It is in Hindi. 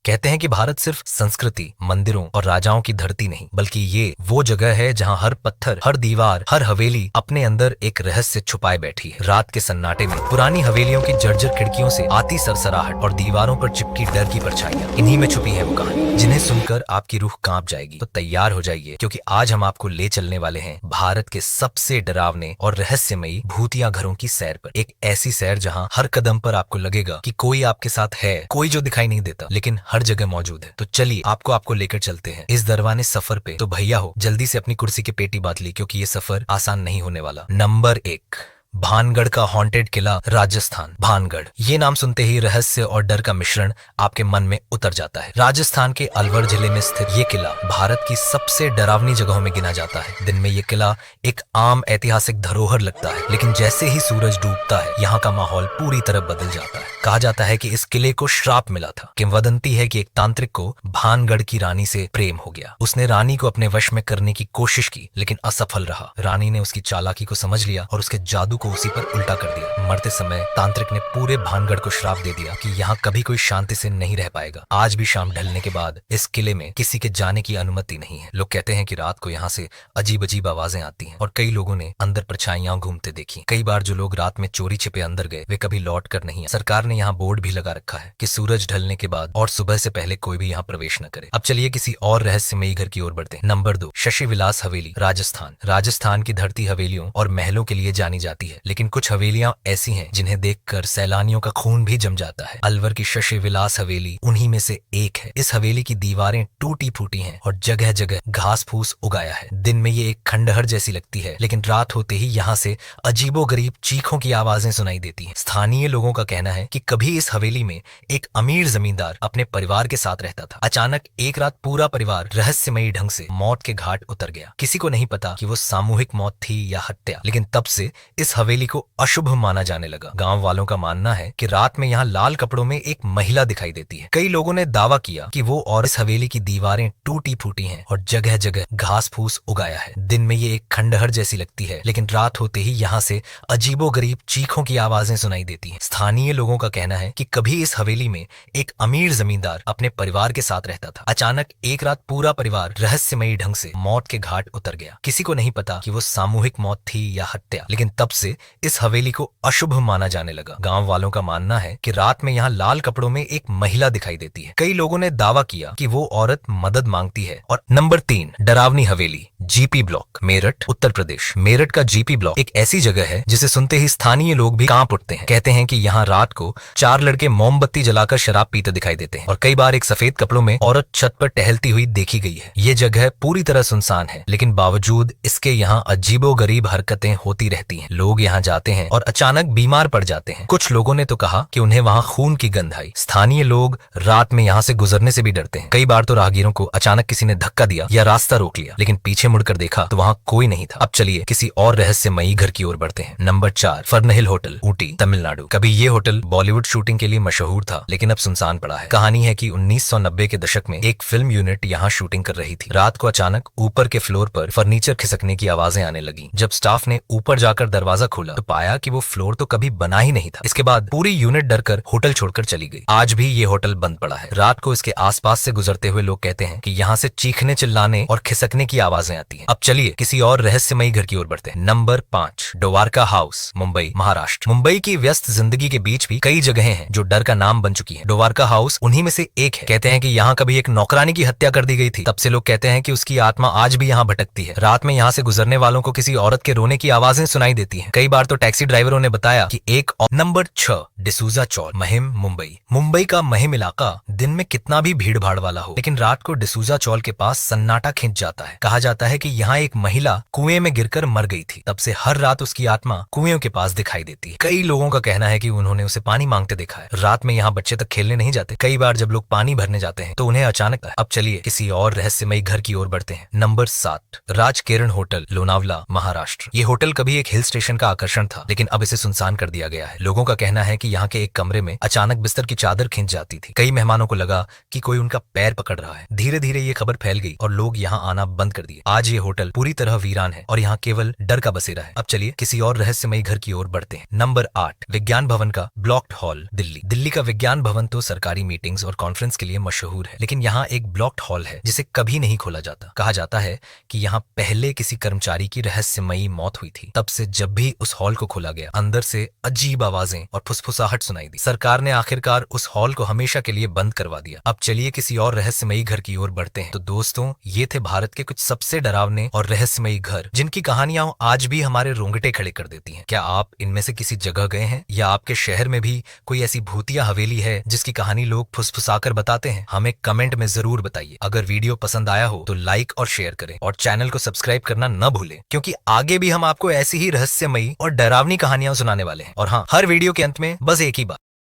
कहते हैं कि भारत सिर्फ संस्कृति, मंदिरों और राजाओं की धरती नहीं, बल्कि ये वो जगह है जहाँ हर पत्थर, हर दीवार, हर हवेली अपने अंदर एक रहस्य छुपाए बैठी है। रात के सन्नाटे में पुरानी हवेलियों की जर्जर खिड़कियों से आती सरसराहट और दीवारों पर चिपकी डर की परछाइयां, इन्हीं में छुपी है वो कहानी जिन्हें सुनकर आपकी रूह कांप जाएगी। तो तैयार हो जाइए, क्योंकि आज हम आपको ले चलने वाले हैं भारत के सबसे डरावने और रहस्यमयी भूतिया घरों की सैर पर। एक ऐसी सैर जहाँ हर कदम पर आपको लगेगा कि कोई आपके साथ है, कोई जो दिखाई नहीं देता लेकिन हर जगह मौजूद है। तो चलिए आपको लेकर चलते हैं इस दरवाने सफर पे। तो भैया हो, जल्दी से अपनी कुर्सी की पेटी बांध ली, क्योंकि ये सफर आसान नहीं होने वाला। नंबर 1, भानगढ़ का हॉन्टेड किला, राजस्थान। भानगढ़, ये नाम सुनते ही रहस्य और डर का मिश्रण आपके मन में उतर जाता है। राजस्थान के अलवर जिले में स्थित ये किला भारत की सबसे डरावनी जगहों में गिना जाता है। दिन में ये किला एक आम ऐतिहासिक धरोहर लगता है, लेकिन जैसे ही सूरज डूबता है यहाँ का माहौल पूरी तरह बदल जाता है। कहा जाता है कि इस किले को श्राप मिला था। किंवदंती है कि एक तांत्रिक को भानगढ़ की रानी से प्रेम हो गया। उसने रानी को अपने वश में करने की कोशिश की, लेकिन असफल रहा। रानी ने उसकी चालाकी को समझ लिया और उसके जादू को उसी पर उल्टा कर दिया। मरते समय तांत्रिक ने पूरे भानगढ़ को श्राप दे दिया कि यहाँ कभी कोई शांति से नहीं रह पाएगा। आज भी शाम ढलने के बाद इस किले में किसी के जाने की अनुमति नहीं है। लोग कहते हैं कि रात को यहाँ से अजीब अजीब आवाजें आती हैं और कई लोगों ने अंदर परछाइयां घूमते देखी। कई बार जो लोग रात में चोरी छिपे अंदर गए वे कभी लौट कर नहीं आए। सरकार ने यहाँ बोर्ड भी लगा रखा है कि सूरज ढलने के बाद और सुबह से पहले कोई भी यहाँ प्रवेश न करे। अब चलिए किसी और रहस्यमयी घर की ओर बढ़ते हैं। नंबर 2, शशि विलास हवेली, राजस्थान। राजस्थान की धरती हवेलियों और महलों के लिए जानी जाती है, लेकिन कुछ हवेलियां ऐसी हैं जिन्हें देखकर सैलानियों का खून भी जम जाता है। अलवर की शशि विलास हवेली उन्हीं में से एक है। इस हवेली की दीवारें टूटी फूटी हैं और जगह जगह घास फूस उगाया है। दिन में ये एक खंडहर जैसी लगती है, लेकिन रात होते ही यहाँ से अजीबोगरीब चीखों की आवाजें सुनाई देती हैं। स्थानीय लोगों का कहना है कि कभी इस हवेली में एक अमीर जमींदार अपने परिवार के साथ रहता था। अचानक एक रात पूरा परिवार रहस्यमयी ढंग से मौत के घाट उतर गया। किसी को नहीं पता कि वो सामूहिक मौत थी या हत्या, लेकिन तब से इस हवेली को अशुभ माना जाने लगा। गांव वालों का मानना है कि रात में यहाँ लाल कपड़ों में एक महिला दिखाई देती है। कई लोगों ने दावा किया कि वो और इस हवेली की दीवारें टूटी फूटी हैं और जगह जगह घास फूस उगाया है। दिन में ये एक खंडहर जैसी लगती है, लेकिन रात होते ही यहाँ से अजीबोगरीब चीखों की आवाजें सुनाई देती हैं। स्थानीय लोगों का कहना है कि कभी इस हवेली में एक अमीर जमींदार अपने परिवार के साथ रहता था। अचानक एक रात पूरा परिवार रहस्यमयी ढंग से मौत के घाट उतर गया। किसी को नहीं पता कि वो सामूहिक मौत थी या हत्या, लेकिन तब से इस हवेली को अशुभ माना जाने लगा। गांव वालों का मानना है कि रात में यहाँ लाल कपड़ों में एक महिला दिखाई देती है। कई लोगों ने दावा किया कि वो औरत मदद मांगती है। और नंबर 3, डरावनी हवेली, जीपी ब्लॉक, मेरठ, उत्तर प्रदेश। मेरठ का जीपी ब्लॉक एक ऐसी जगह है जिसे सुनते ही स्थानीय लोग भी कांप उठते हैं। कहते हैं कि यहाँ रात को 4 लड़के मोमबत्ती जलाकर शराब पीते दिखाई देते हैं और कई बार एक सफेद कपड़ों में औरत छत पर टहलती हुई देखी गई है। ये जगह पूरी तरह सुनसान है, लेकिन बावजूद इसके यहाँ अजीबोगरीब हरकतें होती रहती हैं। लोग यहाँ जाते हैं और अचानक बीमार पड़ जाते हैं। कुछ लोगों ने तो कहा कि उन्हें वहाँ खून की गंध आई। स्थानीय लोग रात में यहाँ से गुजरने से भी डरते हैं। कई बार तो राहगीरों को अचानक किसी ने धक्का दिया या रास्ता रोक लिया, लेकिन पीछे मुड़कर देखा तो वहाँ कोई नहीं था। अब चलिए किसी और रहस्यमयी घर की ओर बढ़ते हैं। Number 4, Fernhill hotel, Ooty, Tamil Nadu. कभी ये होटल बॉलीवुड शूटिंग के लिए मशहूर था, लेकिन अब सुनसान पड़ा है। कहानी है कि 1990 के दशक में एक फिल्म यूनिट यहाँ शूटिंग कर रही थी। रात को अचानक ऊपर के फ्लोर पर फर्नीचर खिसकने की आवाजें आने लगी। जब स्टाफ ने ऊपर जाकर दरवाजा खोला तो पाया कि वो फ्लोर तो कभी बना ही नहीं था। इसके बाद पूरी यूनिट डरकर होटल छोड़कर चली गई। आज भी ये होटल बंद पड़ा है। रात को इसके आसपास से गुजरते हुए लोग कहते हैं कि यहाँ से चीखने, चिल्लाने और खिसकने की आवाजें आती हैं। अब चलिए किसी और रहस्यमयी घर की ओर बढ़ते हैं। Number 5, Dwarka house, Mumbai, Maharashtra. मुंबई की व्यस्त जिंदगी के बीच भी कई जगहें हैं जो डर का नाम बन चुकी हैं। द्वारका हाउस उन्हीं में से एक है। कहते हैं कि यहाँ कभी एक नौकरानी की हत्या कर दी गई थी। तब से लोग कहते हैं कि उसकी आत्मा आज भी यहाँ भटकती है। रात में यहाँ से गुजरने वालों को किसी औरत के रोने की आवाजें सुनाई देती हैं। कई बार तो टैक्सी ड्राइवरों ने बताया कि एक। नंबर 6, डिसूजा चौल, महिम, मुंबई। मुंबई का महिम इलाका दिन में कितना भी भीड़ भाड़ वाला हो, लेकिन रात को डिसूजा चौल के पास सन्नाटा खिंच जाता है। कहा जाता है कि यहाँ एक महिला कुएं में गिरकर मर गई थी। तब से हर रात उसकी आत्मा कुएं के पास दिखाई देती है। कई लोगों का कहना है कि उन्होंने उसे पानी मांगते देखा है। रात में यहाँ बच्चे तक खेलने नहीं जाते। कई बार जब लोग पानी भरने जाते हैं तो उन्हें अचानक। अब चलिए किसी और रहस्यमयी घर की ओर बढ़ते हैं। Number 7, Rajkeran hotel, Lonavala, Maharashtra. ये होटल कभी एक हिल स्टेशन का का आकर्षण था, लेकिन अब इसे सुनसान कर दिया गया है। लोगों का कहना है कि यहाँ के एक कमरे में अचानक बिस्तर की चादर खिंच जाती थी। कई मेहमानों को लगा कि कोई उनका पैर पकड़ रहा है। धीरे धीरे ये खबर फैल गई और लोग यहाँ आना बंद कर दिए। आज ये होटल पूरी तरह वीरान है और यहाँ केवल डर का बसेरा है। अब चलिए किसी और रहस्यमयी घर की ओर बढ़ते हैं। नंबर 8, विज्ञान भवन का ब्लॉक्ड हॉल, दिल्ली। दिल्ली का विज्ञान भवन तो सरकारी मीटिंग्स और कॉन्फ्रेंस के लिए मशहूर है, लेकिन यहाँ एक ब्लॉक्ड हॉल है जिसे कभी नहीं खोला जाता। कहा जाता है कि यहाँ पहले किसी कर्मचारी की रहस्यमयी मौत हुई थी। तब से जब भी उस हॉल को खोला गया, अंदर से अजीब आवाजें और फुसफुसाहट सुनाई दी। सरकार ने आखिरकार उस हॉल को हमेशा के लिए बंद करवा दिया। अब चलिए किसी और रहस्यमयी घर की ओर बढ़ते हैं। तो दोस्तों, ये थे भारत के कुछ सबसे डरावने और रहस्यमयी घर, जिनकी कहानियां आज भी हमारे रोंगटे खड़े कर देती हैं। क्या आप इनमें से किसी जगह गए हैं, या आपके शहर में भी कोई ऐसी भूतिया हवेली है जिसकी कहानी लोग फुसफुसाकर बताते हैं? हमें कमेंट में जरूर बताइए। अगर वीडियो पसंद आया हो तो लाइक और शेयर करें और चैनल को सब्सक्राइब करना न भूलें, क्योंकि आगे भी हम आपको ऐसी ही रहस्यमयी और डरावनी कहानियां सुनाने वाले हैं। और हाँ, हर वीडियो के अंत में बस एक ही बात।